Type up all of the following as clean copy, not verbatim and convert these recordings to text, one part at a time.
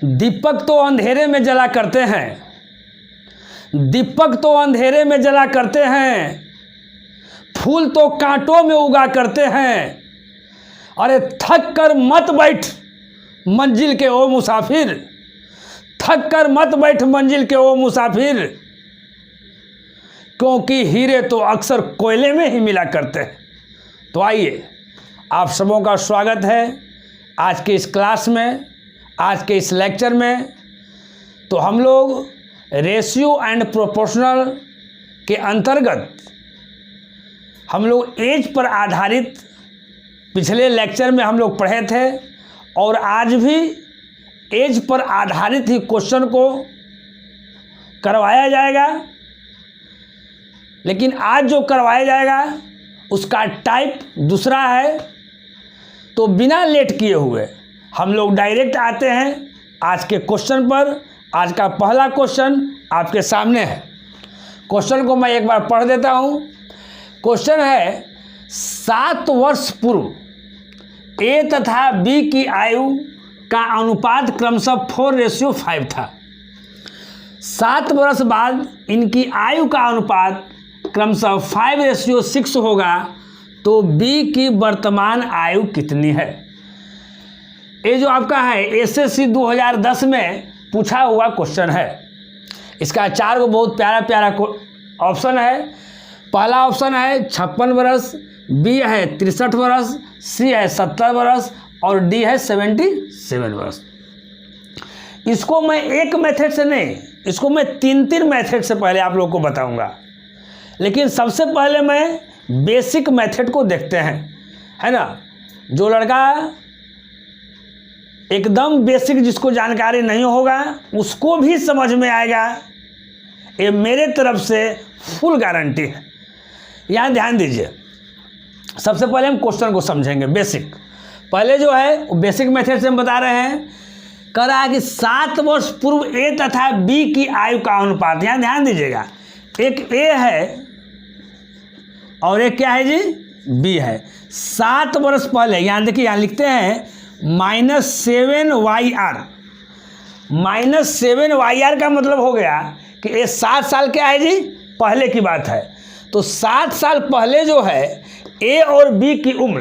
दीपक तो अंधेरे में जला करते हैं, दीपक तो अंधेरे में जला करते हैं, फूल तो कांटों में उगा करते हैं। अरे थक कर मत बैठ मंजिल के ओ मुसाफिर, थक कर मत बैठ मंजिल के ओ मुसाफिर, क्योंकि हीरे तो अक्सर कोयले में ही मिला करते हैं। तो आइए, आप सबों का स्वागत है आज के इस क्लास में, आज के इस लेक्चर में। तो हम लोग रेशियो एंड प्रोपोर्शनल के अंतर्गत हम लोग एज पर आधारित पिछले लेक्चर में हम लोग पढ़े थे, और आज भी एज पर आधारित ही क्वेश्चन को करवाया जाएगा। लेकिन आज जो करवाया जाएगा उसका टाइप दूसरा है। तो बिना लेट किए हुए हम लोग डायरेक्ट आते हैं आज के क्वेश्चन पर। आज का पहला क्वेश्चन आपके सामने है। क्वेश्चन को मैं एक बार पढ़ देता हूँ। क्वेश्चन है, 7 वर्ष पूर्व ए तथा बी की आयु का अनुपात क्रमशः 4:5 था। 7 वर्ष बाद इनकी आयु का अनुपात क्रमशः 5:6 होगा, तो बी की वर्तमान आयु कितनी है? ये जो आपका है एसएससी 2010 में पूछा हुआ क्वेश्चन है। इसका 4 बहुत प्यारा प्यारा ऑप्शन है। पहला ऑप्शन है 56 वर्ष, बी है 63 वर्ष, सी है 70 वर्ष और डी है 77 वर्ष। इसको मैं एक मेथड से नहीं, इसको मैं 3 मेथड से पहले आप लोग को बताऊंगा। लेकिन सबसे पहले मैं बेसिक मेथड को देखते हैं, है ना। जो लड़का एकदम बेसिक, जिसको जानकारी नहीं होगा, उसको भी समझ में आएगा, ये मेरे तरफ से फुल गारंटी है। यहाँ ध्यान दीजिए। सबसे पहले हम क्वेश्चन को समझेंगे बेसिक। पहले जो है बेसिक मेथड से हम बता रहे हैं। कह रहा है कि 7 वर्ष पूर्व ए तथा बी की आयु का अनुपात। यहाँ ध्यान दीजिएगा, एक ए है और एक क्या है जी, बी है। 7 वर्ष पहले, यहाँ देखिए, यहाँ लिखते हैं -7YR। -7YR का मतलब हो गया कि ये 7 साल क्या है जी, पहले की बात है। तो 7 साल पहले जो है ए और बी की उम्र,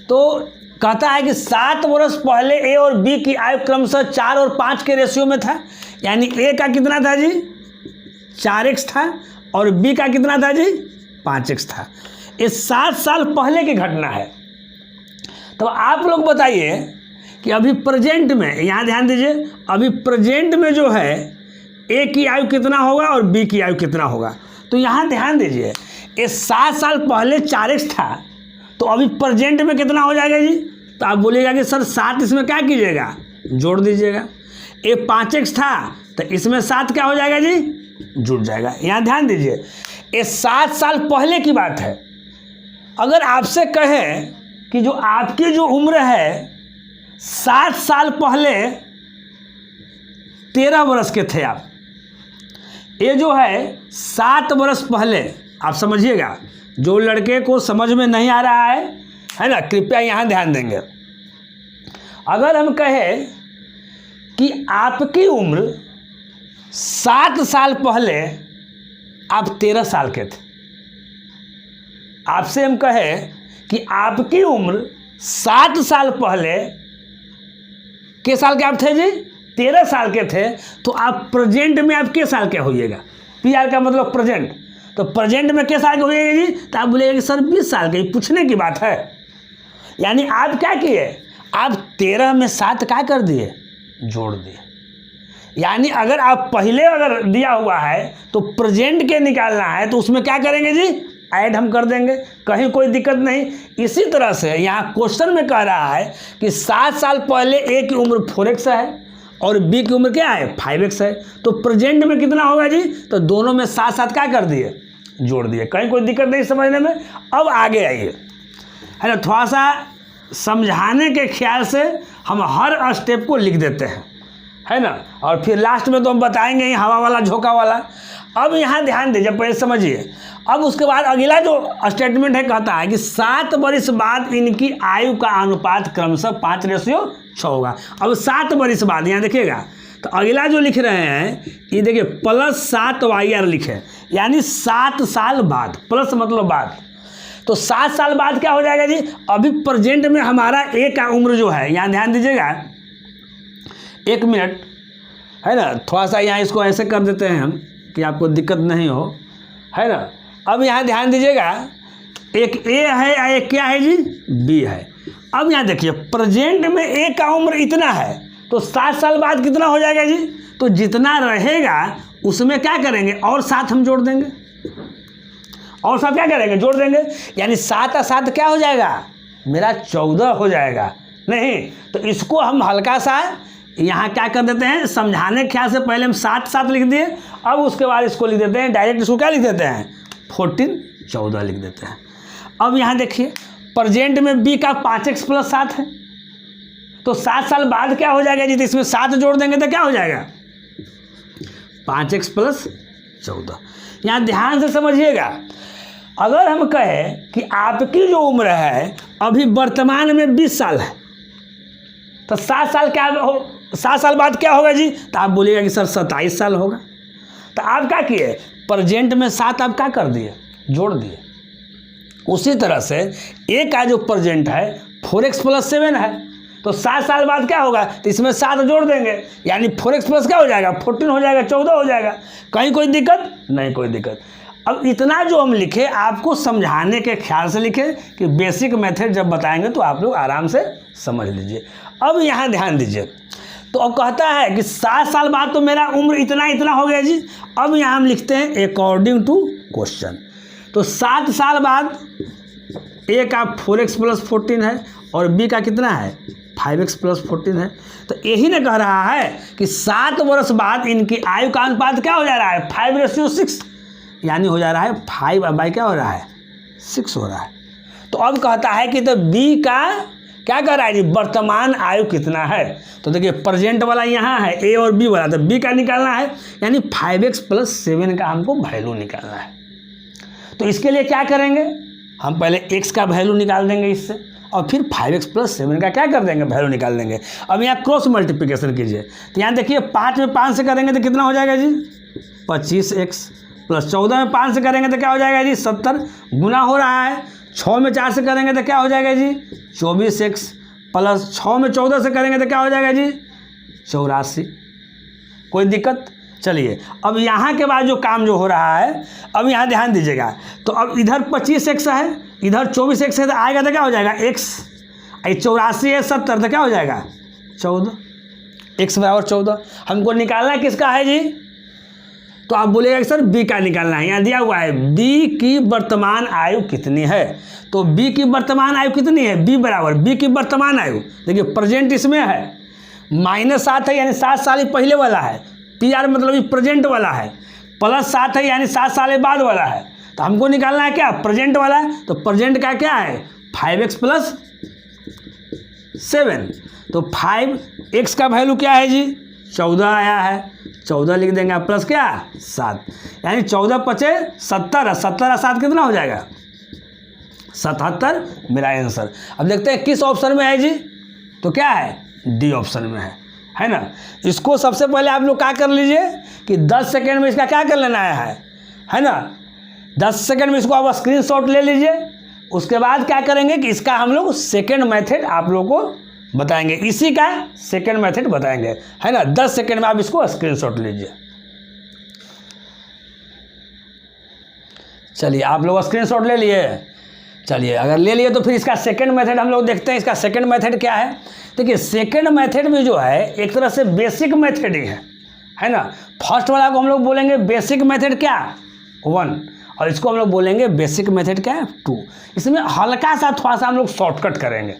तो कहता है कि 7 वर्ष पहले ए और बी की आयु क्रमशः 4 और 5 के रेशियो में था। यानी ए का कितना था जी, 4x था, और बी का कितना था जी, 5x था। ये 7 साल पहले की घटना है। तो आप लोग बताइए कि अभी प्रेजेंट में, यहाँ ध्यान दीजिए, अभी प्रेजेंट में जो है ए की आयु कितना होगा और बी की आयु कितना होगा। तो यहाँ ध्यान दीजिए, ये 7 साल पहले 4x था, तो अभी प्रेजेंट में कितना हो जाएगा जी। तो आप बोलिएगा कि सर 7 इसमें क्या कीजिएगा, जोड़ दीजिएगा। ये 5x था, तो इसमें 7 क्या हो जाएगा जी, जुड़ जाएगा। यहाँ ध्यान दीजिए, ये 7 साल पहले की बात है। अगर आपसे कहें कि जो आपकी जो उम्र है 7 साल पहले 13 वर्ष के थे आप, ये जो है 7 वर्ष पहले, आप समझिएगा। जो लड़के को समझ में नहीं आ रहा है ना, कृपया यहाँ ध्यान देंगे। अगर हम कहें कि आपकी उम्र 7 साल पहले आप 13 साल के थे, आपसे हम कहें कि आपकी उम्र 7 साल पहले के साल के आप थे जी, 13 साल के थे, तो आप प्रेजेंट में आप के साल के होइएगा। PR का मतलब प्रेजेंट। तो प्रेजेंट में के साल के होइएगा जी, तो आप बोलिएगा कि सर 20 साल के। पूछने की बात है। यानी आप क्या किए, आप 13 में 7 क्या कर दिए, जोड़ दिए। यानी अगर आप पहले अगर दिया हुआ है तो प्रेजेंट के निकालना है, तो उसमें क्या करेंगे जी, ऐड हम कर देंगे, कहीं कोई दिक्कत नहीं। इसी तरह से यहाँ क्वेश्चन में कह रहा है कि 7 साल पहले ए की उम्र 4x है और बी की उम्र क्या है, 5x है। तो प्रेजेंट में कितना होगा जी, तो दोनों में 7 क्या कर दिए, जोड़ दिए। कहीं कोई दिक्कत नहीं समझने में। अब आगे आइए, है ना। थोड़ा सा समझाने के ख्याल से हम हर स्टेप को लिख देते हैं, है ना। और फिर लास्ट में तो हम बताएंगे ही हवा वाला झोंका वाला। अब यहाँ ध्यान दीजिए, पहले समझिए। अब उसके बाद अगला जो स्टेटमेंट है कहता है कि 7 वर्ष बाद इनकी आयु का अनुपात क्रमशः 5:6 होगा। अब 7 वर्ष बाद यहाँ देखिएगा, तो अगला जो लिख रहे हैं ये देखिए +7 लिखे, यानी 7 साल बाद, प्लस मतलब बाद। तो 7 साल बाद क्या हो जाएगा जी, अभी प्रेजेंट में हमारा ए का उम्र जो है, यहाँ ध्यान दीजिएगा, 1 मिनट है ना, थोड़ा सा यहाँ इसको ऐसे कर देते हैं हम कि आपको दिक्कत नहीं हो, है ना। अब यहाँ ध्यान दीजिएगा, एक ए है और एक क्या है जी, बी है। अब यहाँ देखिए प्रेजेंट में ए का उम्र इतना है, तो 7 साल बाद कितना हो जाएगा जी, तो जितना रहेगा उसमें क्या करेंगे, और 7 हम जोड़ देंगे, और 7 क्या करेंगे, जोड़ देंगे, यानी 7 और 7 क्या हो जाएगा, मेरा 14 हो जाएगा। नहीं तो इसको हम हल्का सा यहाँ क्या कर देते हैं, समझाने के ख्याल से पहले हम 7 लिख दिए, अब उसके बाद इसको लिख देते हैं डायरेक्ट, इसको क्या लिख देते हैं 14 लिख देते हैं। अब यहाँ देखिए प्रेजेंट में बी का 5x + 7 है, तो 7 साल बाद क्या हो जाएगा जी, तो इसमें 7 जोड़ देंगे तो क्या हो जाएगा 5x + 14। यहाँ ध्यान से समझिएगा, अगर हम कहें कि आपकी जो उम्र है अभी वर्तमान में 20 साल है, तो 7 साल क्या हो, 7 साल बाद क्या होगा जी, तो आप बोलिएगा कि सर 27 साल होगा। तो आप क्या किए, प्रेजेंट में 7 आप क्या कर दिए, जोड़ दिए। उसी तरह से ए का जो प्रेजेंट है 4x + 7 है, तो 7 साल बाद क्या होगा, तो इसमें 7 जोड़ देंगे, यानी 4x + क्या हो जाएगा 14 हो जाएगा, 14 हो जाएगा। कहीं कोई दिक्कत नहीं, कोई दिक्कत। अब इतना जो हम लिखे आपको समझाने के ख्याल से लिखे कि बेसिक मेथड जब बताएंगे तो आप लोग आराम से समझ लीजिए। अब यहाँ ध्यान दीजिए, तो अब कहता है कि 7 साल बाद तो मेरा उम्र इतना इतना हो गया जी। अब यहाँ हम लिखते हैं अकॉर्डिंग टू क्वेश्चन, तो 7 साल बाद ए का 4x + 14 है और बी का कितना है 5x + 14 है। तो यही ने कह रहा है कि 7 वर्ष बाद इनकी आयु का अनुपात क्या हो जा रहा है 5:6, यानी हो जा रहा है 5 क्या हो रहा है 6 हो रहा है। तो अब कहता है कि तो बी का क्या कर रहा है जी, वर्तमान आयु कितना है। तो देखिए प्रेजेंट वाला यहाँ है ए और बी वाला, तो बी का निकालना है, यानी 5x + 7 का हमको वैल्यू निकालना है। तो इसके लिए क्या करेंगे, हम पहले x का वैल्यू निकाल देंगे इससे, और फिर 5x + 7 का क्या कर देंगे वैल्यू निकाल देंगे। अब यहाँ क्रॉस मल्टीप्लिकेशन कीजिए, तो यहाँ देखिए 5 में 5 से करेंगे तो कितना हो जाएगा जी 25x, + 14 में 5 से करेंगे तो क्या हो जाएगा जी 70, गुना हो रहा है। 6 में 4 से करेंगे तो क्या हो जाएगा जी 24x, + 6 में 14 से करेंगे तो क्या हो जाएगा जी 84। कोई दिक्कत। चलिए अब यहाँ के बाद जो काम जो हो रहा है, अब यहाँ ध्यान दीजिएगा, तो अब इधर 25x है, इधर 24x है, तो आएगा तो क्या हो जाएगा x, 84 है 70, तो क्या हो जाएगा 14, x = 14। हमको निकालना किसका है जी, तो आप बोलेगा कि सर बी का निकालना है। यहाँ दिया हुआ है बी की वर्तमान आयु कितनी है, तो बी की वर्तमान आयु कितनी है, बी बराबर बी की वर्तमान आयु, देखिए प्रेजेंट इसमें है -7 है, यानी 7 साल ही पहले वाला है, PR मतलब ये प्रेजेंट वाला है, +7 है यानी 7 साल बाद वाला है। तो हमको निकालना है क्या प्रेजेंट वाला, तो प्रेजेंट का क्या है 5x + 7, तो 5x का वैल्यू क्या है जी 14 आया है, 14 लिख देंगे, प्लस क्या 7, यानी 14 × 5 = 70, 70 और 7 कितना हो जाएगा 77 मेरा आंसर। अब देखते हैं किस ऑप्शन में है जी, तो क्या है डी ऑप्शन में है ना। इसको सबसे पहले आप लोग क्या कर लीजिए कि 10 सेकेंड में इसका क्या कर लेना है ना, 10 सेकेंड में इसको आप स्क्रीनशॉट ले लीजिए। उसके बाद क्या करेंगे कि इसका हम लोग सेकेंड मेथड आप लोग को बताएंगे, इसी का सेकेंड मेथड बताएंगे, है ना। 10 सेकेंड में आप इसको स्क्रीनशॉट लीजिए। चलिए आप लोग स्क्रीनशॉट ले लिए, चलिए अगर ले लिए तो फिर इसका सेकंड मेथड हम लोग देखते हैं। इसका सेकंड मेथड क्या है, देखिए सेकंड मेथड में जो है एक तरह से बेसिक मेथड ही है ना। फर्स्ट वाला को हम लोग बोलेंगे बेसिक मेथड क्या 1, और इसको हम लोग बोलेंगे बेसिक मेथड क्या है 2। इसमें हल्का सा थोड़ा सा हम लोग शॉर्टकट करेंगे।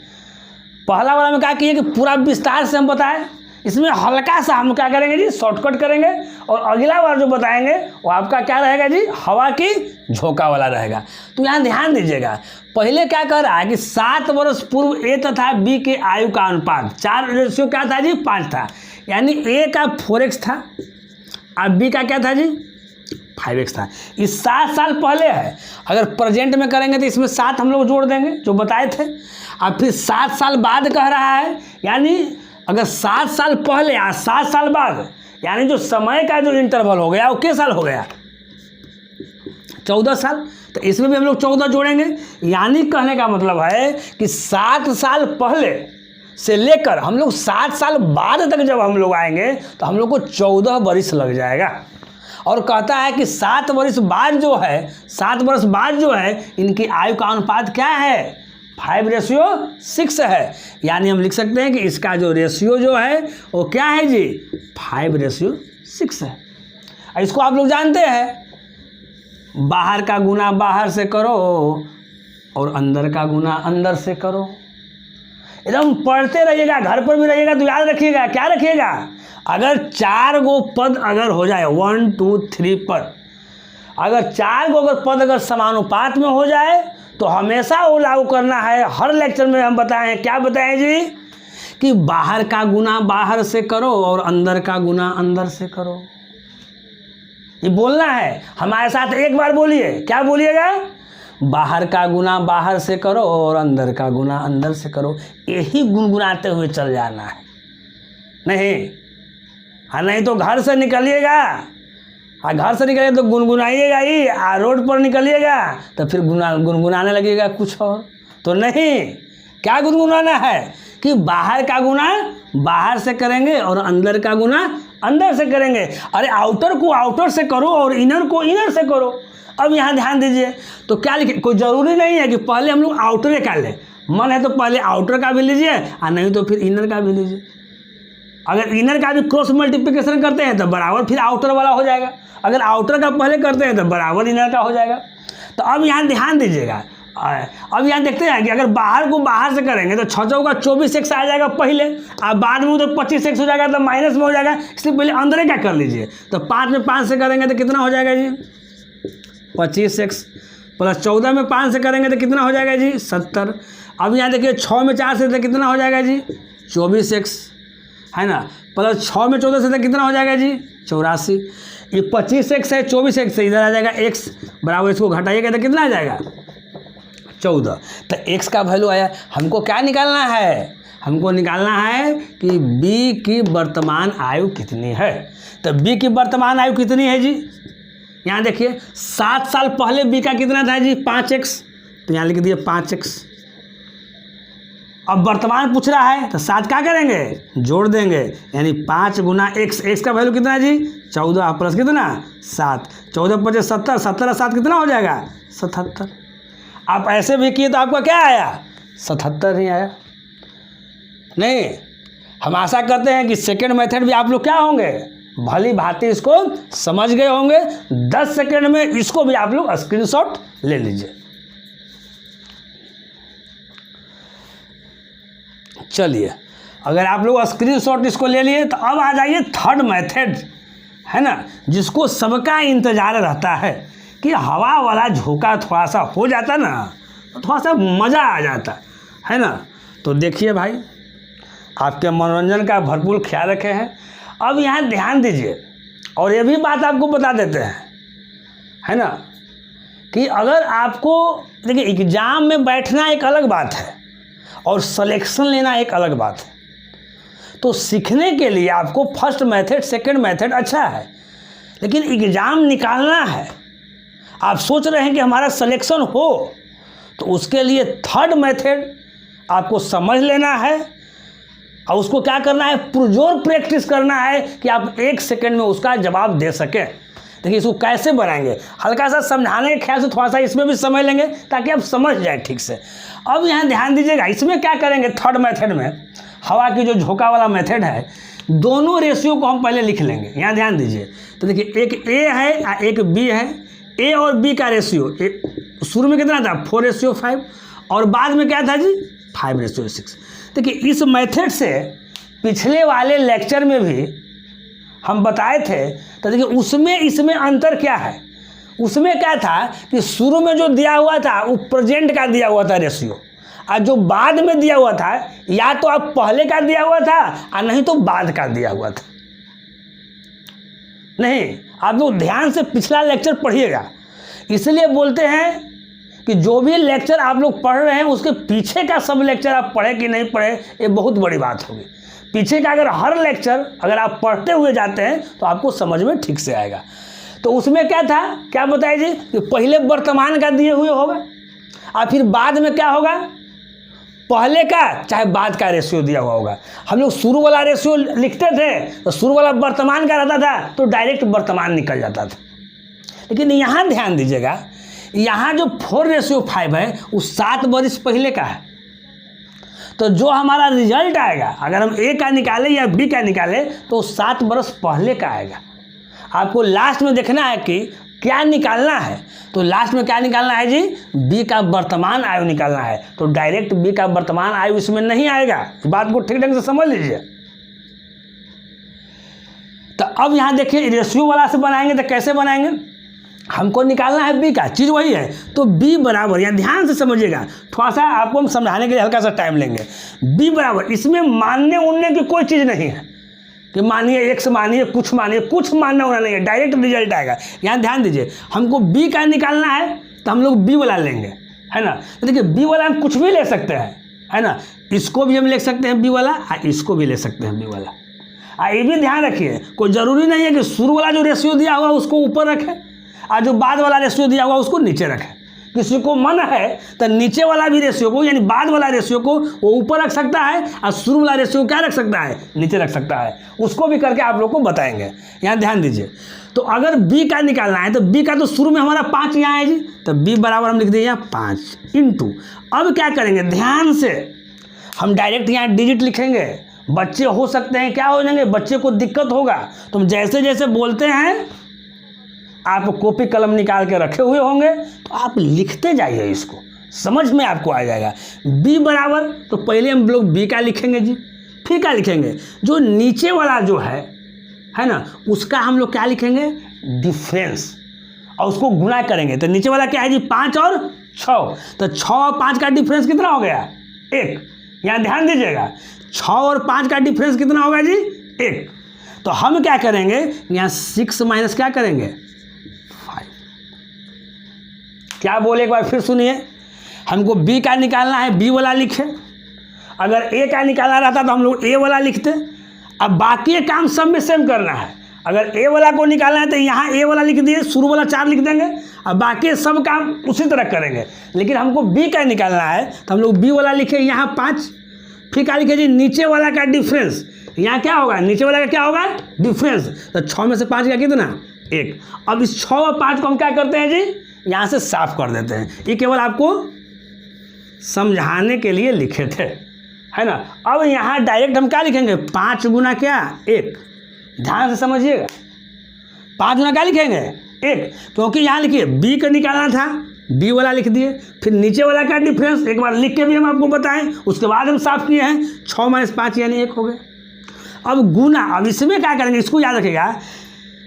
पहला वाला में क्या किए कि पूरा विस्तार से हम बताएं, इसमें हल्का सा हम क्या करेंगे जी शॉर्टकट करेंगे, और अगला बार जो बताएंगे वो आपका क्या रहेगा जी हवा की झोंका वाला रहेगा। तो यहाँ ध्यान दीजिएगा, पहले क्या कह रहा है कि 7 वर्ष पूर्व ए तथा बी के आयु का अनुपात 4 क्या था जी 5 था, यानी ए का 4x था और बी का क्या था जी 5x था। इस 7 साल पहले है, अगर प्रेजेंट में करेंगे तो इसमें 7 हम लोग जोड़ देंगे जो बताए थे। अब फिर 7 साल बाद कह रहा है, यानी अगर 7 साल पहले या 7 साल बाद, यानी जो समय का जो इंटरवल हो गया वो किस साल हो गया, 14 साल। तो इसमें भी हम लोग 14 जोड़ेंगे। यानी कहने का मतलब है कि 7 साल पहले से लेकर हम लोग 7 साल बाद तक जब हम लोग आएंगे तो हम लोग को 14 वर्ष लग जाएगा। और कहता है कि 7 वर्ष बाद जो है, 7 वर्ष बाद जो है इनकी आयु का अनुपात क्या है, 5:6 है। यानी हम लिख सकते हैं कि इसका जो रेशियो जो है वो क्या है जी, 5:6 है। इसको आप लोग जानते हैं, बाहर का गुना बाहर से करो और अंदर का गुना अंदर से करो। एकदम पढ़ते रहिएगा, घर पर भी रहिएगा तो याद रखिएगा। क्या रखिएगा, अगर 4 गो पद अगर हो जाए, 1 2 3 पद, अगर 4 गो अगर पद अगर समानुपात में हो जाए तो हमेशा वो लागू करना है। हर लेक्चर में हम बताए हैं, क्या बताएं जी, कि बाहर का गुना बाहर से करो और अंदर का गुना अंदर से करो। ये बोलना है हमारे साथ, एक बार बोलिए, क्या बोलिएगा, बाहर का गुना बाहर से करो और अंदर का गुना अंदर से करो। यही गुनगुनाते हुए चल जाना है, नहीं हाँ, नहीं तो घर से निकलिएगा, घर से निकलिए तो गुनगुनाइएगा ही, रोड पर निकलिएगा तो फिर गुनगुनाने लगेगा कुछ और। तो नहीं, क्या गुनगुनाना है कि बाहर का गुना बाहर से करेंगे और अंदर का गुना अंदर से करेंगे। अरे आउटर को आउटर से करो और इनर को इनर से करो। अब यहाँ ध्यान दीजिए, तो क्या लिखे, कोई ज़रूरी नहीं है कि पहले हम लोग आउटर का लें, मन है तो पहले आउटर का भी लीजिए और नहीं तो फिर इनर का भी लीजिए। अगर इनर का भी क्रॉस मल्टीप्लिकेशन करते हैं तो बराबर फिर आउटर वाला हो जाएगा, अगर आउटर का पहले करते हैं तो बराबर इनर का हो जाएगा। तो अब यहाँ ध्यान दीजिएगा, अब यहाँ देखते हैं कि अगर बाहर को बाहर से करेंगे तो 6 चौका 24x आ जाएगा पहले, और बाद में तो 25x हो जाएगा, तो माइनस में हो जाएगा। इसलिए पहले अंदर क्या कर लीजिए, तो 5 में 5 से करेंगे तो कितना हो जाएगा जी, 25x, प्लस 14 में 5 से करेंगे तो कितना हो जाएगा जी, 70। अब यहाँ देखिए 6 में 4 से तो कितना हो जाएगा जी, 24x, है ना, प्लस 6 में 14 से तो कितना हो जाएगा जी, 84। ये 25x है, 24x से इधर आ जाएगा x, बराबर इसको घटाइएगा तो कितना आ जाएगा, 14। तो x का वैल्यू आया। हमको क्या निकालना है, हमको निकालना है कि b की वर्तमान आयु कितनी है। तो b की वर्तमान आयु कितनी है जी, यहाँ देखिए 7 साल पहले b का कितना था जी, 5x, तो यहाँ लिख दिए 5x। अब वर्तमान पूछ रहा है तो 7 क्या करेंगे, जोड़ देंगे, यानी 5 गुना x, x का वैल्यू कितना है जी, 14 प्लस कितना 7, 14 × 5 70, 70 7 कितना हो जाएगा, 77। आप ऐसे भी किए तो आपका क्या आया, 77 ही आया। नहीं, हम आशा करते हैं कि सेकेंड मेथड भी आप लोग क्या होंगे, भली भांति इसको समझ गए होंगे। 10 सेकेंड में इसको भी आप लोग स्क्रीनशॉट ले लीजिए। चलिए, अगर आप लोग स्क्रीनशॉट इसको ले लिए तो अब आ जाइए थर्ड मेथड, है ना, जिसको सबका इंतजार रहता है कि हवा वाला झोंका थोड़ा सा हो जाता ना तो थोड़ा सा मज़ा आ जाता है ना। तो देखिए भाई, आपके मनोरंजन का भरपूर ख्याल रखे हैं। अब यहाँ ध्यान दीजिए, और ये भी बात आपको बता देते हैं, है ना, कि अगर आपको देखिए एग्ज़ाम में बैठना एक अलग बात है और सिलेक्शन लेना एक अलग बात है। तो सीखने के लिए आपको फर्स्ट मेथड सेकंड मेथड अच्छा है, लेकिन एग्ज़ाम निकालना है, आप सोच रहे हैं कि हमारा सिलेक्शन हो, तो उसके लिए थर्ड मेथड आपको समझ लेना है और उसको क्या करना है, पुरजोर प्रैक्टिस करना है कि आप 1 सेकंड में उसका जवाब दे सकें। देखिए इसको कैसे बनाएंगे, हल्का सा समझाने के ख्याल से थोड़ा सा इसमें भी समझ लेंगे ताकि आप समझ जाए ठीक से। अब यहाँ ध्यान दीजिएगा, इसमें क्या करेंगे, थर्ड मेथड में हवा की जो झोंका वाला मेथड है, दोनों रेशियो को हम पहले लिख लेंगे। यहाँ ध्यान दीजिए, तो देखिए एक ए है और एक बी है। ए और बी का रेशियो शुरू में कितना था, 4:5, और बाद में क्या था जी, 5:6। देखिए इस मेथड से पिछले वाले लेक्चर में भी हम बताए थे, तो देखिए उसमें इसमें अंतर क्या है। उसमें क्या था कि शुरू में जो दिया हुआ था वो प्रेजेंट का दिया हुआ था रेशियो, और जो बाद में दिया हुआ था या तो आप पहले का दिया हुआ था और नहीं तो बाद का दिया हुआ था। नहीं, आप लोग ध्यान से पिछला लेक्चर पढ़िएगा। इसलिए बोलते हैं कि जो भी लेक्चर आप लोग पढ़ रहे हैं उसके पीछे का सब लेक्चर आप पढ़े कि नहीं पढ़े, ये बहुत बड़ी बात होगी। पीछे का अगर हर लेक्चर अगर आप पढ़ते हुए जाते हैं तो आपको समझ में ठीक से आएगा। तो उसमें क्या था, क्या बताइए जी, कि पहले वर्तमान का दिए हुए होगा और फिर बाद में क्या होगा, पहले का चाहे बाद का रेशियो दिया हुआ होगा। हम लोग शुरू वाला रेशियो लिखते थे तो शुरू वाला वर्तमान का रहता था तो डायरेक्ट वर्तमान निकल जाता था। लेकिन यहाँ ध्यान दीजिएगा, यहाँ जो 4:5 है वो 7 वर्ष पहले का है। तो जो हमारा रिजल्ट आएगा अगर हम ए का निकालें या बी का निकालें तो 7 वर्ष पहले का आएगा। आपको लास्ट में देखना है कि क्या निकालना है। तो लास्ट में क्या निकालना है जी, बी का वर्तमान आयु निकालना है। तो डायरेक्ट बी का वर्तमान आयु इसमें नहीं आएगा। बात को ठीक ढंग से समझ लीजिए। तो अब यहाँ देखिए रेशियो वाला से बनाएंगे तो कैसे बनाएंगे, हमको निकालना है बी का, चीज़ वही है। तो बी बराबर, या ध्यान से समझिएगा, थोड़ा सा आपको हम समझाने के लिए हल्का सा टाइम लेंगे। बी बराबर, इसमें मानने उनने की कोई चीज़ नहीं है कि मानिए x मानिए कुछ मानना होना नहीं है, डायरेक्ट रिजल्ट आएगा। यहाँ ध्यान दीजिए, हमको b का निकालना है तो हम लोग b वाला लेंगे, है ना। तो देखिए b वाला हम कुछ भी ले सकते हैं, है ना। इसको भी हम ले सकते हैं b वाला और इसको भी ले सकते हैं b वाला। और ये भी ध्यान रखिए, कोई ज़रूरी नहीं है कि शुरू वाला जो रेशियो दिया हुआ उसको ऊपर रखें और जो बाद वाला रेशियो दिया हुआ उसको नीचे रखें। किसी को मन है तो नीचे वाला भी रेशियो को, यानी बाद वाला रेशियो को वो ऊपर रख सकता है और शुरू वाला रेशियो क्या रख सकता है, नीचे रख सकता है। उसको भी करके आप लोग को बताएंगे। यहाँ ध्यान दीजिए, तो अगर b का निकालना है तो b का तो शुरू में हमारा 5 यहाँ है जी, तो b बराबर हम लिख देंगे यहाँ 5 इंटू। अब क्या करेंगे, ध्यान से हम डायरेक्ट यहाँ डिजिट लिखेंगे। बच्चे हो सकते हैं क्या हो जाएंगे, बच्चे को दिक्कत होगा, तो हम जैसे जैसे बोलते हैं आप कॉपी कलम निकाल के रखे हुए होंगे तो आप लिखते जाइए, इसको समझ में आपको आ जाएगा। b बराबर, तो पहले हम लोग b का लिखेंगे जी, फिर क्या लिखेंगे, जो नीचे वाला जो है ना, उसका हम लोग क्या लिखेंगे, डिफरेंस, और उसको गुणा करेंगे। तो नीचे वाला क्या है जी, 5 और 6, तो 6 और 5 का डिफरेंस कितना हो गया, 1। यहाँ ध्यान दीजिएगा, 6 और 5 का डिफरेंस कितना होगा जी, 1। तो हम क्या करेंगे, यहाँ 6 माइनस क्या करेंगे, क्या बोले एक बार फिर सुनिए। हमको b का निकालना है, b वाला लिखे। अगर a का निकालना रहता तो हम लोग a वाला लिखते। अब बाकी काम सब में सेम करना है। अगर a वाला को निकालना है तो यहाँ a वाला लिख दिए, शुरू वाला 4 लिख देंगे, अब बाकी सब काम उसी तरह करेंगे। लेकिन हमको b का निकालना है तो हम लोग b वाला लिखे यहाँ 5, फिर क्या लिखे जी, नीचे वाला का डिफरेंस। यहाँ क्या होगा, नीचे वाला का क्या होगा, डिफरेंस। तो 6 में से 5 का कितना, 1। अब इस 6 और 5 को हम क्या करते हैं जी, यहाँ से साफ कर देते हैं। ये केवल आपको समझाने के लिए लिखे थे, है ना। अब यहाँ डायरेक्ट हम क्या लिखेंगे, 5 गुना क्या, 1। ध्यान से समझिएगा, 5 गुना क्या लिखेंगे, 1, क्योंकि यहाँ लिखिए b का निकालना था, b वाला लिख दिए, फिर नीचे वाला का डिफरेंस एक बार लिख के भी हम आपको बताएं, उसके बाद हम साफ किए हैं। 6 माइनस 5 यानी 1 हो गए। अब गुना, अब इसमें क्या करेंगे, इसको याद रखिएगा,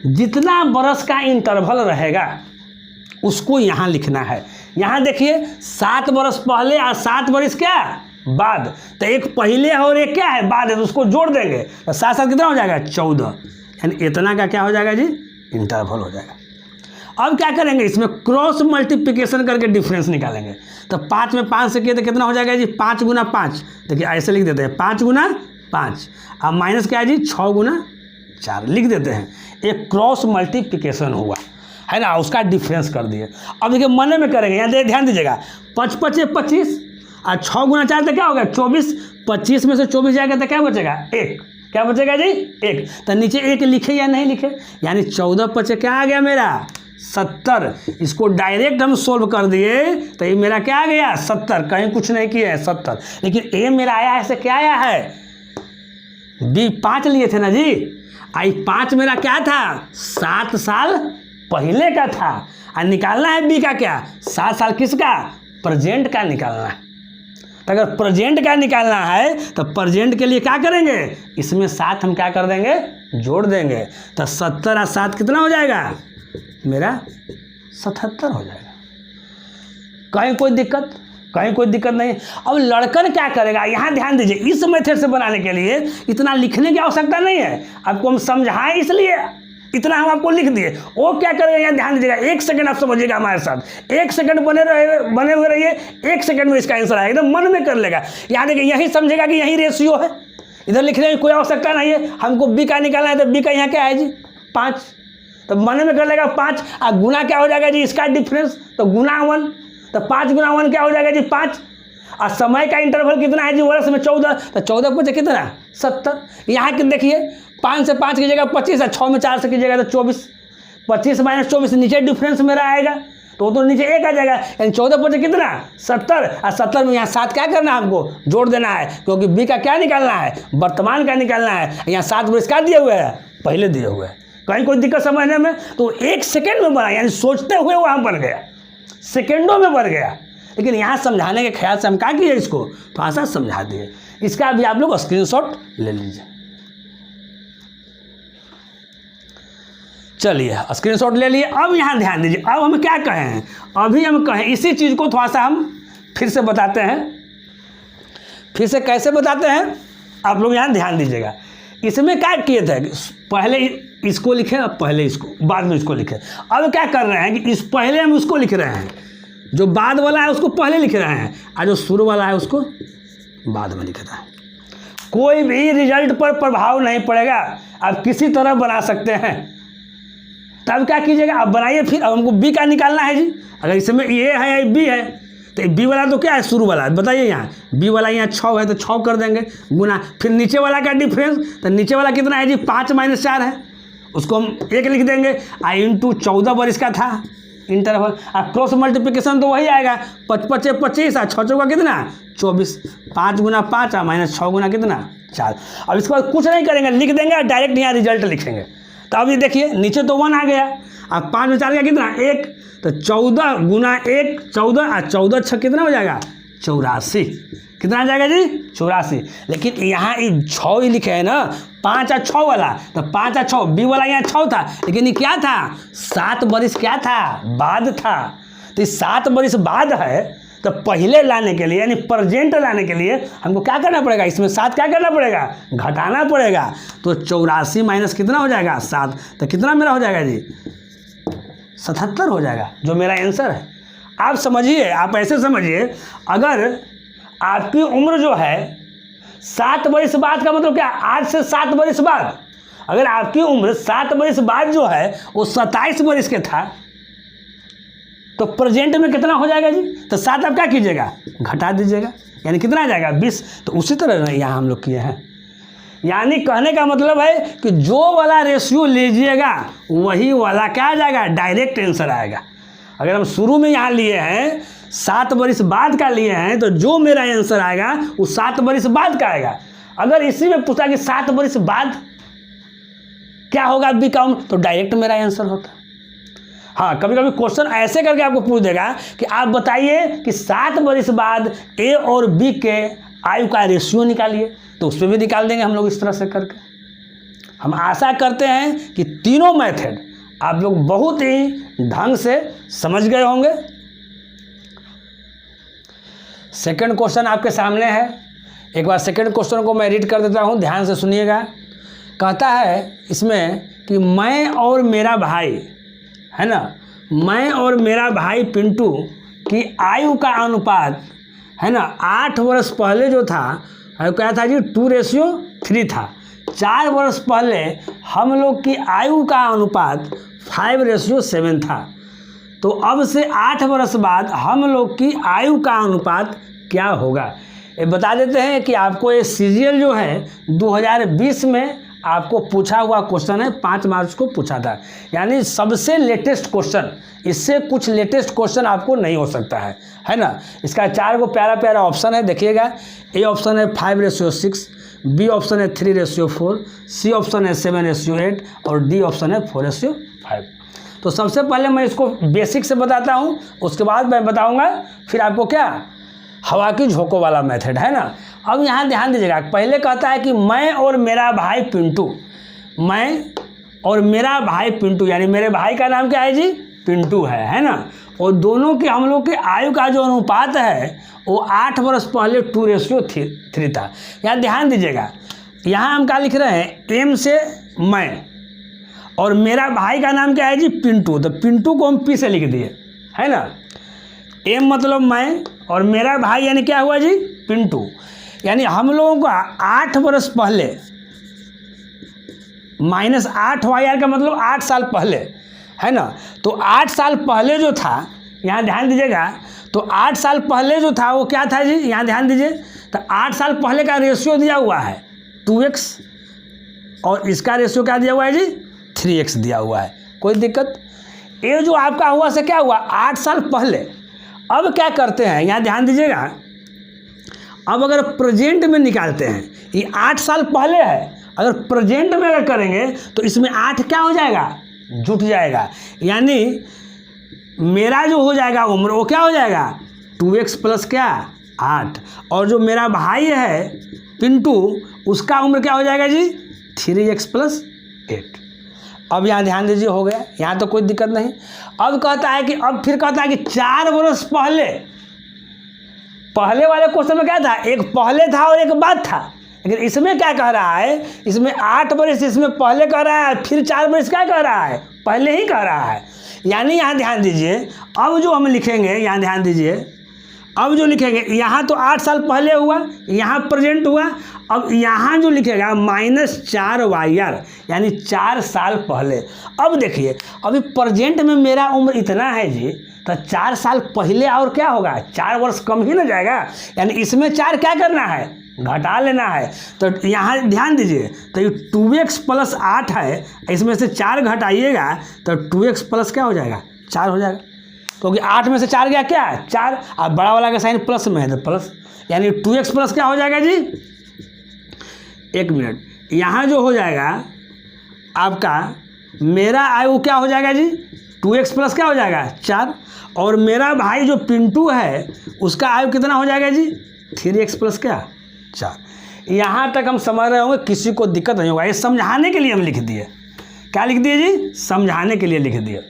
जितना बरस का इंटरवल रहेगा उसको यहाँ लिखना है। यहाँ देखिए 7 वर्ष पहले और 7 वर्ष क्या बाद, तो एक पहले है और एक क्या है, बाद है, तो उसको जोड़ देंगे तो 7 कितना हो जाएगा, 14, यानी इतना का क्या हो जाएगा जी, इंटरवल हो जाएगा। अब क्या करेंगे, इसमें क्रॉस मल्टीप्लिकेशन करके डिफरेंस निकालेंगे। तो 5 में 5 से किए तो कितना हो जाएगा जी, 5 गुना 5। देखिए ऐसे लिख देते हैं, 5 गुना 5, अब माइनस क्या है जी, 6 गुना 4 लिख देते हैं। एक क्रॉस मल्टीप्लिकेशन हुआ, है ना, उसका डिफरेंस कर दिए। अब देखिए मन में करेंगे, यहाँ ध्यान दीजिएगा, 5 5 25 और 6 गुना 4 तो क्या होगा, 24। 25 में से 24 जाएगा तो क्या बचेगा, 1। क्या बचेगा जी, 1। तो नीचे 1 लिखे या नहीं लिखे, यानी 14 पचे क्या आ गया मेरा, 70। इसको डायरेक्ट हम सोल्व कर दिए तो ये मेरा क्या आ गया, 70। कहीं कुछ नहीं किया है, 70। लेकिन ए मेरा आया है, ऐसे क्या आया है, b 5 लिए थे ना जी, आई 5 मेरा क्या था, 7 साल पहले का था। और निकालना है b का क्या, 7 साल किसका, प्रेजेंट का निकालना है। तो अगर प्रेजेंट का निकालना है तो प्रेजेंट के लिए क्या करेंगे, इसमें 7 हम क्या कर देंगे, जोड़ देंगे। तो 70 और 7 कितना हो जाएगा मेरा, 77 हो जाएगा। कहीं कोई दिक्कत, कहीं कोई दिक्कत नहीं। अब लड़कन क्या करेगा, यहाँ ध्यान दीजिए, इस मेथड से बनाने के लिए इतना लिखने की आवश्यकता नहीं है, आपको हम समझाएं इसलिए इतना हम आपको लिख दिए। वो क्या करेगा यहाँ ध्यान दीजिएगा, 1 सेकंड आप समझिएगा हमारे साथ, 1 सेकंड बने हुए रहिए, 1 सेकंड में इसका आंसर आएगा, एकदम मन में कर लेगा। यहाँ देखिए यही समझेगा कि यही रेशियो है, इधर लिखने की कोई आवश्यकता नहीं है। हमको बी का निकालना है तो बी का यहाँ क्या है जी 5, तो मन में कर लेगा 5। और गुना क्या हो जाएगा जी इसका डिफरेंस, तो गुना 1, तो 5 गुना 1 क्या हो जाएगा जी 5। और समय का इंटरवल कितना है जी वर्ष में 14, तो 14 बचे कितना 70। यहाँ के देखिए 5 से 5 कीजिएगा 25, और 6 में 4 से कीजिएगा तो 24, 25 माइनस 24 नीचे डिफरेंस मेरा आएगा, तो नीचे 1 आ जाएगा, यानी 14 बचे कितना 70। और 70 में यहाँ 7 क्या करना है हमको जोड़ देना है, क्योंकि बी का क्या निकालना है वर्तमान का निकालना है। यहाँ 7 वर्ष क्या दिए हुए है पहले दिए हुए हैं, कहीं कोई दिक्कत समझने में। तो 1 सेकेंड में बना, यानी सोचते हुए वहाँ बन गया, सेकेंडों में बढ़ गया। लेकिन यहाँ समझाने के ख्याल से हम क्या किए इसको थोड़ा सा समझा दिए। इसका भी आप लोग स्क्रीनशॉट ले लीजिए। चलिए स्क्रीनशॉट ले लिए। अब यहाँ ध्यान दीजिए, अब हम क्या कहे हैं, अभी हम कहें इसी चीज़ को थोड़ा सा हम फिर से बताते हैं। फिर से कैसे बताते हैं आप लोग यहाँ ध्यान दीजिएगा। इसमें क्या किए थे, पहले इसको लिखे, अब पहले इसको, बाद में इसको लिखे। अब क्या कर रहे हैं कि इस पहले हम उसको लिख रहे हैं, जो बाद वाला है उसको पहले लिख रहे हैं, और जो शुरू वाला है उसको बाद में लिख रहे हैं। कोई भी रिजल्ट पर प्रभाव नहीं पड़ेगा, आप किसी तरह बना सकते हैं। तब क्या कीजिएगा, अब बनाइए। फिर अब हमको बी का निकालना है जी। अगर इसमें ए है या बी है, तो बी वाला तो क्या है शुरू वाला, बताइए। यहाँ बी वाला यहाँ 6 है तो 6 कर देंगे गुना, फिर नीचे वाला का डिफरेंस, तो नीचे वाला कितना है जी 5 माइनस 4 है, उसको हम 1 लिख देंगे। इंटू 14 वर्ष का था इंटरवल। क्रॉस मल्टीप्लिकेशन तो वही आएगा, 5 5 25 और 6 चौका कितना 24, 5 गुना 5 और माइनस 6 गुना कितना 4। अब इसके बाद कुछ नहीं करेंगे, लिख देंगे और डायरेक्ट यहाँ रिजल्ट लिखेंगे। तो अब ये देखिए नीचे तो 1 आ गया, अब 5 में 4 का कितना 1, तो 14 गुना 1 14, और 14 6 कितना हो जाएगा 84, कितना आ जाएगा जी 84। लेकिन यहाँ 6 ही लिखे है ना, 5 और 6 वाला, तो 5 और 6 बी वाला यहाँ 6 था, लेकिन ये क्या था 7 वर्ष क्या था बाद था। तो 7 वर्ष बाद है, तो पहले लाने के लिए यानी प्रेजेंट लाने के लिए हमको क्या करना पड़ेगा, इसमें 7 क्या करना पड़ेगा घटाना पड़ेगा। तो 84 माइनस कितना हो जाएगा 7, तो कितना मेरा हो जाएगा जी 77 हो जाएगा, जो मेरा आंसर है। आप समझिए, आप ऐसे समझिए, अगर आपकी उम्र जो है 7 वर्ष बाद का मतलब क्या, आज से 7 वर्ष बाद, अगर आपकी उम्र 7 वर्ष बाद जो है वो 27 वर्ष के था, तो प्रेजेंट में कितना हो जाएगा जी, तो 7 आप क्या कीजिएगा घटा दीजिएगा, यानी कितना आ जाएगा 20। तो उसी तरह यहाँ हम लोग किए हैं। यानी कहने का मतलब है कि जो वाला रेशियो लीजिएगा वही वाला क्या आ जाएगा डायरेक्ट आंसर आएगा। अगर हम शुरू में यहाँ लिए हैं 7 वर्ष बाद का लिए हैं, तो जो मेरा आंसर आएगा वो 7 वर्ष बाद का आएगा। अगर इसी में पूछा कि 7 वर्ष बाद क्या होगा बी का उम्र, तो डायरेक्ट मेरा आंसर होता। हाँ, कभी कभी क्वेश्चन ऐसे करके आपको पूछ देगा कि आप बताइए कि 7 वर्ष बाद ए और बी के आयु का रेशियो निकालिए, तो उस पर भी निकाल देंगे हम लोग इस तरह से करके। हम आशा करते हैं कि तीनों मेथड आप लोग बहुत ही ढंग से समझ गए होंगे। सेकंड क्वेश्चन आपके सामने है, एक बार सेकंड क्वेश्चन को मैं रीड कर देता हूँ, ध्यान से सुनिएगा। कहता है इसमें कि मैं और मेरा भाई है ना, मैं और मेरा भाई पिंटू की आयु का अनुपात है ना 8 वर्ष पहले जो था क्या था जी 2:3 था। 4 वर्ष पहले हम लोग की आयु का अनुपात 5:7 था। तो अब से 8 वर्ष बाद हम लोग की आयु का अनुपात क्या होगा, ये बता देते हैं कि आपको ये सीरियल जो है 2020 में आपको पूछा हुआ क्वेश्चन है, 5 मार्च को पूछा था, यानी सबसे लेटेस्ट क्वेश्चन। इससे कुछ लेटेस्ट क्वेश्चन आपको नहीं हो सकता है ना। इसका 4 को प्यारा प्यारा ऑप्शन है, देखिएगा। ए ऑप्शन है 5:6, बी ऑप्शन है 3:4, सी ऑप्शन है 7:8 और डी ऑप्शन है 4:5। तो सबसे पहले मैं इसको बेसिक से बताता हूँ, उसके बाद मैं बताऊँगा फिर आपको क्या हवा की झोंकों वाला मेथड है ना। अब यहाँ ध्यान दीजिएगा, पहले कहता है कि मैं और मेरा भाई पिंटू, मैं और मेरा भाई पिंटू, यानी मेरे भाई का नाम क्या है जी पिंटू है ना। और दोनों के हम लोग के आयु का जो अनुपात है वो 8 वर्ष पहले 2:3 था। यहाँ ध्यान दीजिएगा, यहाँ हम क्या लिख रहे हैं एम से मैं, और मेरा भाई का नाम क्या है जी, पिंटू। तो पिंटू को हम पी से लिख दिए, है ना। एम मतलब मैं, और मेरा भाई यानी क्या हुआ जी, पिंटू। यानी हम लोगों को 8 वर्ष पहले -8 का मतलब 8 साल पहले, है ना। तो 8 साल पहले जो था, यहाँ ध्यान दीजिएगा, तो 8 साल पहले जो था वो क्या था जी, यहाँ ध्यान दीजिए। तो 8 साल पहले का रेशियो दिया हुआ है 2x, और इसका रेशियो क्या दिया हुआ है जी, 3x दिया हुआ है। कोई दिक्कत। ये जो आपका हुआ से क्या हुआ, 8 साल पहले। अब क्या करते हैं, यहाँ ध्यान दीजिएगा, अब अगर प्रेजेंट में निकालते हैं, ये 8 साल पहले है, अगर प्रेजेंट में अगर करेंगे तो इसमें 8 क्या हो जाएगा, जुट जाएगा। यानी मेरा जो हो जाएगा उम्र, वो क्या हो जाएगा, 2x प्लस क्या, 8। और जो मेरा भाई है पिंटू, उसका उम्र क्या हो जाएगा जी, 3x प्लस 8। अब यहाँ ध्यान दीजिए, हो गया, यहाँ तो कोई दिक्कत नहीं। अब कहता है कि, अब फिर कहता है कि 4 वर्ष पहले, पहले वाले क्वेश्चन में क्या था, एक पहले था और एक बाद था, लेकिन इसमें क्या कह रहा है, इसमें 8 वर्ष इसमें पहले कह रहा है, फिर 4 वर्ष क्या कह रहा है, पहले ही कह रहा है। यानी यहाँ ध्यान दीजिए, अब जो हम लिखेंगे, यहाँ ध्यान दीजिए, अब जो लिखेंगे, यहाँ तो 8 साल पहले हुआ, यहाँ प्रेजेंट हुआ। अब यहाँ जो लिखेगा -4yr, यानी 4 साल पहले। अब देखिए, अभी प्रेजेंट में मेरा उम्र इतना है जी, तो 4 साल पहले और क्या होगा, 4 वर्ष कम ही ना जाएगा। यानी इसमें 4 क्या करना है, घटा लेना है। तो यहाँ ध्यान दीजिए, तो ये 2x प्लस 8 है, इसमें से 4 घटाइएगा तो 2x प्लस क्या हो जाएगा, 4 हो जाएगा। क्योंकि 8 में से 4 गया क्या, 4, और बड़ा वाला का साइन प्लस में है तो प्लस, यानी 2x प्लस क्या हो जाएगा जी, 1 मिनट, यहाँ जो हो जाएगा आपका, मेरा आयु क्या हो जाएगा जी, 2x प्लस क्या हो जाएगा, 4। और मेरा भाई जो पिंटू है, उसका आयु कितना हो जाएगा जी, 3x प्लस क्या, 4। यहाँ तक हम समझ रहे होंगे, किसी को दिक्कत नहीं होगा। ये समझाने के लिए हम लिख दिए, क्या लिख दिए जी, समझाने के लिए लिख दिए।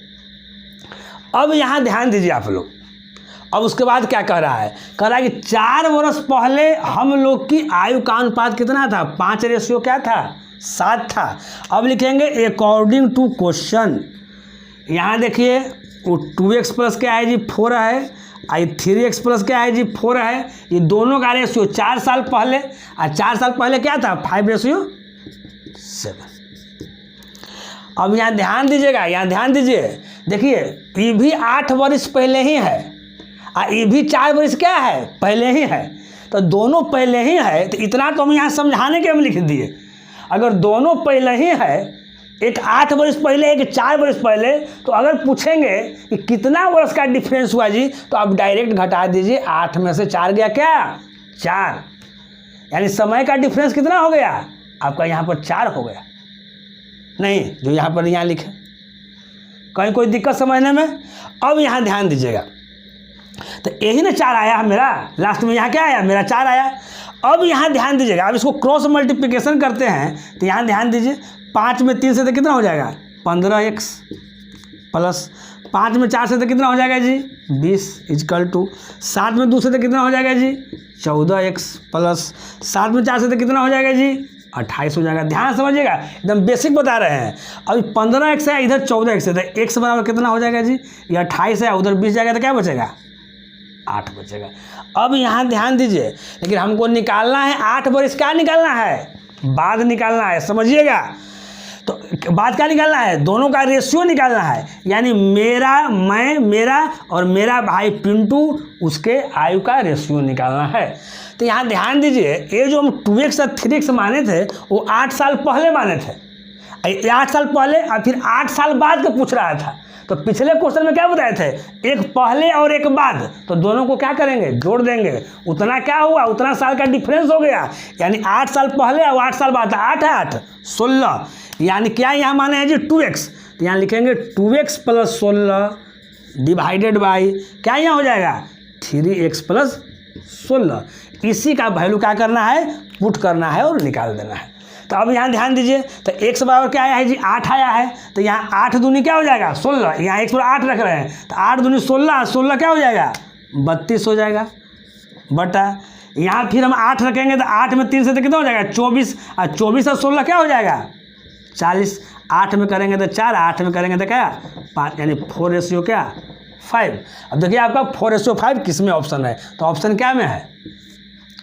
अब यहाँ ध्यान दीजिए आप लोग, अब उसके बाद क्या कह रहा है, कह रहा है कि 4 वर्ष पहले हम लोग की आयु का अनुपात कितना था, 5 रेशियो क्या था, 7 था। अब लिखेंगे अकॉर्डिंग टू क्वेश्चन। यहाँ देखिए, वो 2x प्लस क्या है जी, 4 है, आई 3x प्लस क्या है जी, 4 है। ये दोनों का रेशियो 4 साल पहले, और 4 साल पहले क्या था, 5:7। अब यहाँ ध्यान दीजिएगा, यहाँ ध्यान दीजिए, देखिए ये भी 8 वर्ष पहले ही है, और ये भी 4 वर्ष क्या है, पहले ही है। तो दोनों पहले ही है, तो इतना तो हम यहाँ समझाने के हम लिख दिए। अगर दोनों पहले ही है, एक 8 वर्ष पहले, एक 4 वर्ष पहले, तो अगर पूछेंगे कि कितना वर्ष का डिफरेंस हुआ जी, तो आप डायरेक्ट घटा दीजिए, 8 में से 4 गया क्या, 4। यानी समय का डिफरेंस कितना हो गया आपका, यहाँ पर 4 हो गया। नहीं, जो यहाँ पर यहाँ लिखे, कहीं कोई दिक्कत समझने में। अब यहाँ ध्यान दीजिएगा, तो यही ना 4 आया मेरा, लास्ट में यहाँ क्या आया, मेरा 4 आया। अब यहाँ ध्यान दीजिएगा, अब इसको क्रॉस मल्टीप्लिकेशन करते हैं, तो यहाँ ध्यान दीजिए, 5 में 3 से तो कितना हो जाएगा, 15x प्लस 5 में 4 से तो कितना हो जाएगा जी, 20 = 7 में 2 से तो कितना हो जाएगा जी, 14x प्लस 7 में 4 से तो कितना हो जाएगा जी, 28 हो जाएगा। ध्यान समझिएगा, एकदम बेसिक बता रहे हैं। अभी 15x है, इधर 14x है, तो x बराबर कितना हो जाएगा जी, ये 28 है, उधर 20 जाएगा तो क्या बचेगा, 8 बचेगा। अब यहाँ ध्यान दीजिए, लेकिन हमको निकालना है 8 वर्ष, क्या निकालना है, बाद निकालना है, समझिएगा। तो बाद क्या निकालना है, दोनों का रेशियो निकालना है। यानी मेरा और मेरा भाई पिंटू, उसके आयु का रेशियो निकालना है। तो यहाँ ध्यान दीजिए, ये जो हम 2x और 3x माने थे, वो 8 साल पहले माने थे, 8 साल पहले, और फिर 8 साल बाद का पूछ रहा था। तो पिछले क्वेश्चन में क्या बताए थे, एक पहले और एक बाद, तो दोनों को क्या करेंगे, जोड़ देंगे, उतना क्या हुआ, उतना साल का डिफरेंस हो गया। यानी 8 साल पहले और 8 साल बाद, 8 है 8 16, यानी क्या यहाँ माने हैं जी, 2x। तो यहाँ लिखेंगे 2x प्लस 16 डिवाइडेड बाई क्या यहाँ हो जाएगा, 3x प्लस 16। इसी का वैल्यू क्या करना है, पुट करना है और निकाल देना है। तो अब यहाँ ध्यान दीजिए, तो x बराबर क्या आया है जी, 8 आया है। तो यहाँ 8 दूनी क्या हो जाएगा, 16, यहाँ x पर 8 रख रहे हैं, तो 8 दूनी 16, 16 क्या हो जाएगा, 32 हो जाएगा, बटा यहाँ फिर हम 8 रखेंगे, तो 8 में 3 से तो कितना हो जाएगा, 24, और 24 और 16 क्या हो जाएगा, 40। 8 में करेंगे तो 4, 8 में करेंगे तो क्या 5, यानी 4 क्या 5। अब देखिए आपका 4:5 किस में ऑप्शन है, तो ऑप्शन क्या में है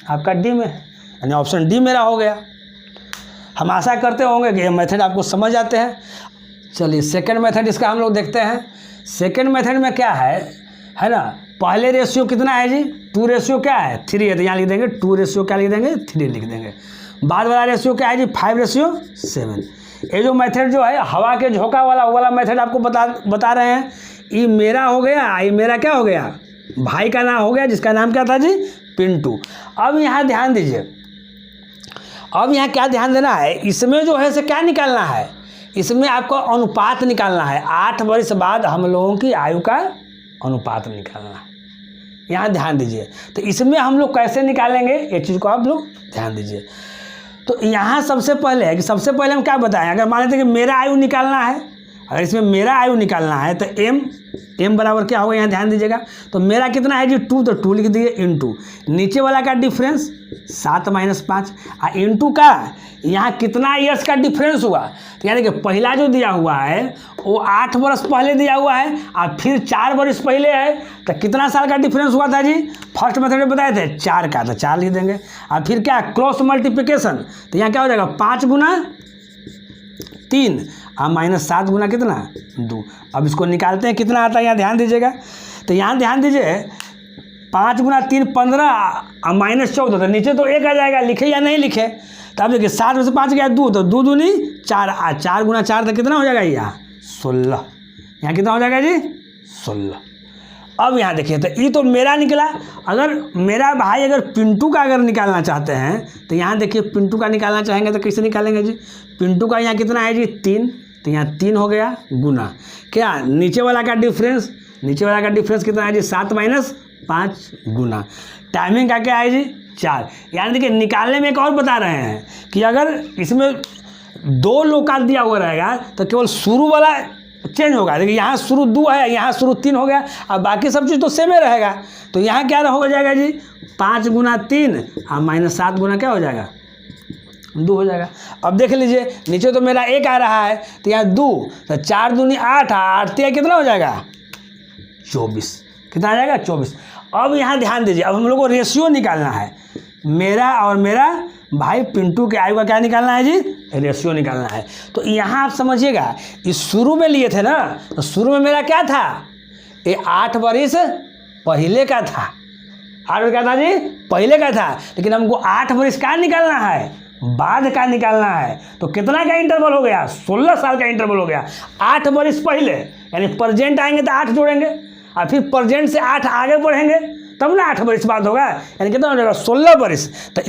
आपका डी में है, यानी ऑप्शन डी मेरा हो गया। हम आशा करते होंगे कि ये मेथड आपको समझ आते हैं। चलिए सेकंड मेथड इसका हम लोग देखते हैं। सेकंड मेथड में क्या है ना, पहले रेशियो कितना है जी 2 क्या है 3 है, तो यहाँ लिख देंगे 2 क्या लिख देंगे 3 लिख देंगे। बाद वाला रेशियो क्या है जी 5:7। ये जो मेथड जो है हवा के झोंका वाला मेथड आपको बता रहे हैं। ये मेरा हो गया, ये मेरा क्या हो गया भाई का नाम हो गया, जिसका नाम क्या था जी पिंटू। अब यहाँ ध्यान दीजिए, अब यहाँ क्या ध्यान देना है, इसमें जो है से क्या निकालना है, इसमें आपको अनुपात निकालना है। 8 वर्ष बाद हम लोगों की आयु का अनुपात निकालना है, यहाँ ध्यान दीजिए। तो इसमें हम लोग कैसे निकालेंगे ये चीज़ को आप लोग ध्यान दीजिए। तो यहाँ सबसे पहले है कि सबसे पहले हम क्या बताएं, अगर मान लेते हैं कि मेरा आयु निकालना है, अगर इसमें मेरा आयु निकालना है तो m बराबर क्या होगा, यहाँ ध्यान दीजिएगा। तो मेरा कितना है जी 2, तो 2 लिख दिए इंटू नीचे वाला का डिफरेंस 7 - 5 इंटू का यहाँ कितना ईयर्स का डिफरेंस हुआ, तो यानी कि पहला जो दिया हुआ है वो 8 वर्ष पहले दिया हुआ है और फिर 4 वर्ष पहले है, तो कितना साल का डिफरेंस हुआ था जी फर्स्ट मेथड में बताए थे 4 का, तो 4 लिख देंगे। और फिर क्या क्रॉस मल्टीप्लिकेशन, तो यहाँ क्या हो जाएगा 5 × 3 और -7 गुना कितना 2। अब इसको निकालते हैं कितना आता है, यहाँ ध्यान दीजिएगा। तो यहाँ ध्यान दीजिए 5 × 3 15 और -14, तो नीचे तो 1 आ जाएगा, लिखे या नहीं लिखे। तो अब देखिए 7 में से 5 गया 2, तो 2 दूनी 4 और 4 × 4 तो कितना हो जाएगा यहाँ 16। यहाँ कितना हो जाएगा जी 16। अब यहाँ देखिए तो ये तो मेरा निकला। अगर मेरा भाई अगर पिंटू का अगर निकालना चाहते हैं तो यहाँ देखिए पिंटू का निकालना चाहेंगे तो कैसे निकालेंगे जी। पिंटू का यहाँ कितना है जी 3, तो यहाँ 3 हो गया गुना क्या नीचे वाला का डिफरेंस, नीचे वाला का डिफरेंस कितना है जी 7 - 5 गुना टाइमिंग का क्या है जी 4। यानी देखिए निकालने में एक और बता रहे हैं कि अगर इसमें 2 लोग दिया हुआ रहेगा तो केवल शुरू वाला चेंज होगा। देखिए यहाँ शुरू 2 है, यहाँ शुरू 3 हो गया, अब बाकी सब चीज़ तो सेम ही रहेगा। तो यहाँ क्या हो जाएगा जी 5 × 3 और -7 गुना क्या हो जाएगा 2 हो जाएगा। अब देख लीजिए नीचे तो मेरा 1 आ रहा है, तो यहाँ 2, तो 4 दूनी 8, 8 कितना हो जाएगा 24, कितना आ जाएगा 24। अब यहाँ ध्यान दीजिए, अब हम लोग को रेशियो निकालना है, मेरा और मेरा भाई पिंटू के आयु का क्या निकालना है जी रेशियो निकालना है। तो यहाँ आप समझिएगा इस शुरू में लिए थे ना, तो शुरू में मेरा क्या था ये 8 वर्ष पहले का था, 8 वर्ष क्या था जी पहले का था, लेकिन हमको 8 वर्ष का निकालना है बाद का निकालना है। तो कितना का इंटरवल हो गया 16 साल का इंटरवल हो गया। 8 वर्ष पहले यानी प्रेजेंट आएंगे तो 8 जोड़ेंगे और फिर प्रेजेंट से 8 आगे बढ़ेंगे तब ना 8 वर्ष बाद होगा, यानी कितना हो जाएगा 16 वर्ष। तो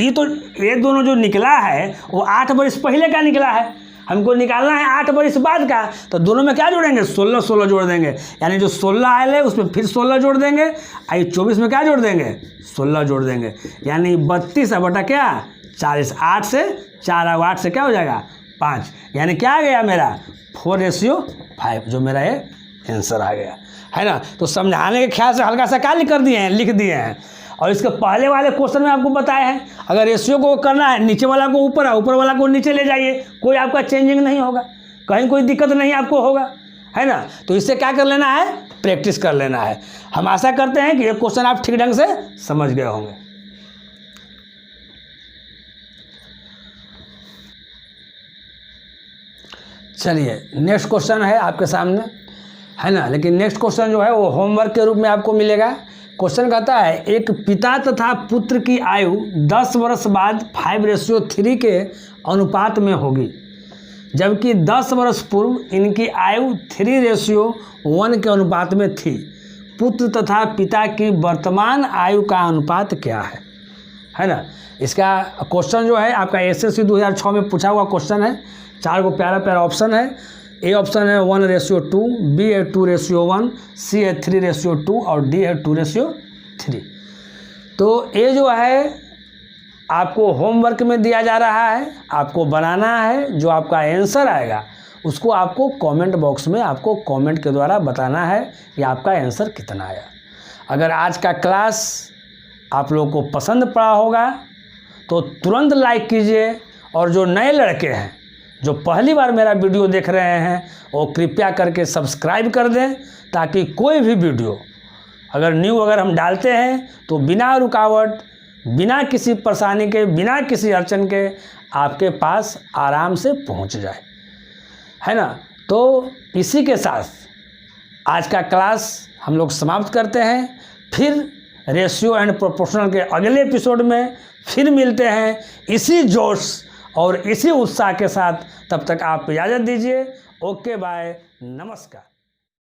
ये दोनों जो निकला है वो 8 वर्ष पहले का निकला है, हमको निकालना है 8 वर्ष बाद का। तो दोनों में क्या जोड़ेंगे 16 जोड़ देंगे, यानी जो 16 आए है उसमें फिर 16 जोड़ देंगे, आई 24 में क्या जोड़ देंगे 16 जोड़ देंगे, यानी 32 बटा क्या 40। 8 से 4 और 8 से क्या हो जाएगा 5, यानी क्या आ गया मेरा 4:5 जो मेरा ये आंसर आ गया है ना। तो समझाने के ख्याल से हल्का सा क्या लिख दिए हैं। और इसके पहले वाले क्वेश्चन में आपको बताया है अगर रेशियो को करना है नीचे वाला को ऊपर ऊपर वाला को नीचे ले जाइए, कोई आपका चेंजिंग नहीं होगा, कहीं कोई दिक्कत नहीं आपको होगा, है ना। तो इससे क्या कर लेना है प्रैक्टिस कर लेना है। हम आशा करते हैं कि ये क्वेश्चन आप ठीक ढंग से समझ गए होंगे। चलिए नेक्स्ट क्वेश्चन है आपके सामने, है ना, लेकिन नेक्स्ट क्वेश्चन जो है वो होमवर्क के रूप में आपको मिलेगा। क्वेश्चन कहता है एक पिता तथा पुत्र की आयु 10 वर्ष बाद 5:3 के अनुपात में होगी, जबकि 10 वर्ष पूर्व इनकी आयु 3:1 के अनुपात में थी। पुत्र तथा पिता की वर्तमान आयु का अनुपात क्या है ना। इसका क्वेश्चन जो है आपका SSC 2006 में पूछा हुआ क्वेश्चन है। 4 को प्यारा ऑप्शन है। ए ऑप्शन है 1:2, बी है 2:1, सी है 3:2 और डी है 2:3। तो ये जो है आपको होमवर्क में दिया जा रहा है, आपको बनाना है। जो आपका आंसर आएगा उसको आपको कमेंट बॉक्स में आपको कमेंट के द्वारा बताना है कि आपका आंसर कितना आया। अगर आज का क्लास आप लोगों को पसंद पड़ा होगा तो तुरंत लाइक कीजिए, और जो नए लड़के हैं जो पहली बार मेरा वीडियो देख रहे हैं वो कृपया करके सब्सक्राइब कर दें, ताकि कोई भी वीडियो अगर न्यू हम डालते हैं तो बिना रुकावट, बिना किसी परेशानी के, बिना किसी अड़चन के आपके पास आराम से पहुंच जाए, है ना। तो इसी के साथ आज का क्लास हम लोग समाप्त करते हैं। फिर रेशियो एंड प्रोपोर्शनल के अगले एपिसोड में फिर मिलते हैं इसी जोश और इसी उत्साह के साथ। तब तक आप इजाज़त दीजिए। ओके, बाय, नमस्कार।